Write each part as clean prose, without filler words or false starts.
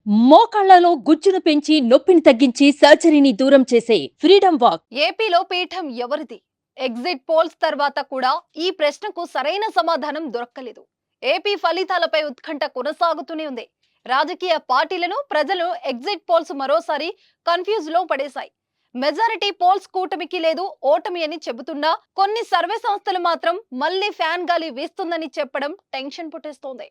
మోకాళ్లలో గుజ్జును పెంచి నొప్పిని తగ్గించి సర్జరీని దూరం చేసే ఫ్రీడమ్ వాక్. ఏపీలో పీఠం ఎవరిది? ఎగ్జిట్ పోల్స్ తర్వాత కూడా ఈ ప్రశ్నకు సరైన సమాధానం దొరక్కలేదు. ఏపీ ఫలితాలపై ఉత్కంఠ కొనసాగుతూనే ఉంది. రాజకీయ పార్టీలను ప్రజలు ఎగ్జిట్ పోల్స్ మరోసారి కన్ఫ్యూజ్ లో పడేశాయి. మెజారిటీ పోల్స్ కూటమికి లేదు, ఓటమి అని చెబుతున్నా కొన్ని సర్వే సంస్థలు మాత్రం మళ్లీ ఫ్యాన్ గాలి వీస్తుందని చెప్పడం టెన్షన్ పుట్టిస్తోంది.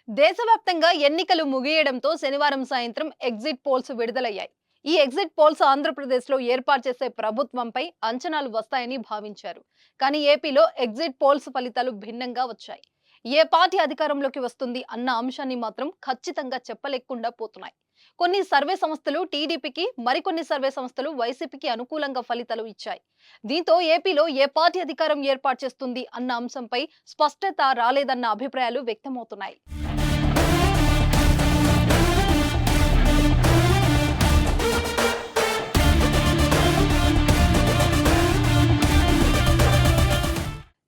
దేశవ్యాప్తంగా ఎన్నికలు ముగియడంతో శనివారం సాయంత్రం ఎగ్జిట్ పోల్స్ విడుదలయ్యాయి. ఈ ఎగ్జిట్ పోల్స్ ఆంధ్రప్రదేశ్ లో ఏర్పాటు చేసే ప్రభుత్వంపై అంచనాలు వస్తాయని భావించారు. కానీ ఏపీలో ఎగ్జిట్ పోల్స్ ఫలితాలు భిన్నంగా వచ్చాయి. ఏ పార్టీ అధికారంలోకి వస్తుంది అన్న అంశాన్ని మాత్రం ఖచ్చితంగా చెప్పలేకుండా పోతున్నాయి. కొన్ని సర్వే సంస్థలు టీడీపీకి, మరికొన్ని సర్వే సంస్థలు వైసీపీకి అనుకూలంగా ఫలితాలు ఇచ్చాయి. దీంతో ఏపీలో ఏ పార్టీ అధికారం ఏర్పాటు చేస్తుంది అన్న అంశంపై స్పష్టత రాలేదన్న అభిప్రాయాలు వ్యక్తమవుతున్నాయి.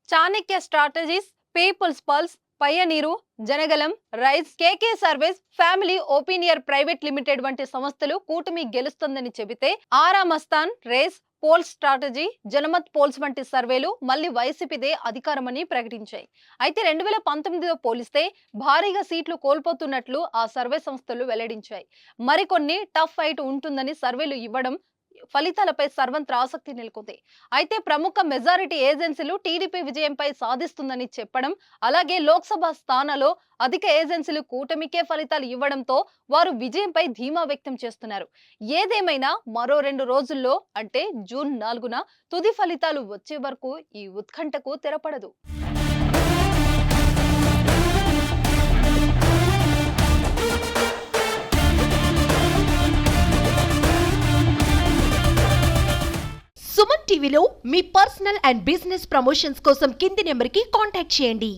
Chanakya strategies, people's pulse, pioneer, Janagalam, rise, KK service, family opinion private limited వంటి సంస్థలు కూటమి గెలుస్తుందని చెబితే, ఆరామస్థాన్, race, polls strategy, Janmat polls వంటి సర్వేలు మళ్లీ వైసీపీదే అధికారమని ప్రకటించాయి. అయితే 2019తో పోలిస్తే భారీగా సీట్లు కోల్పోతున్నట్లు ఆ సర్వే సంస్థలు వెల్లడించాయి. మరికొన్ని టఫ్ ఫైట్ ఉంటుందని సర్వేలు ఇవ్వడం ఫలితాలపై సర్వంత్ర ఆసక్తి నెలకొంది. అయితే ప్రముఖ మెజారిటీ ఏజెన్సీలు టీడీపీ విజయంపై సాధిస్తుందని చెప్పడం, అలాగే లోక్సభ స్థానాల్లో అధిక ఏజెన్సీలు కూటమికే ఫలితాలు ఇవ్వడంతో వారు విజయంపై ధీమా వ్యక్తం చేస్తున్నారు. ఏదేమైనా మరో 2 రోజుల్లో అంటే జూన్ 4న తుది ఫలితాలు వచ్చే వరకు ఈ ఉత్కంఠకు తెరపడదు. సుమన్ టీవీలో మీ పర్సనల్ అండ్ బిజినెస్ ప్రమోషన్స్ కోసం కింది నెంబర్కి కాంటాక్ట్ చేయండి.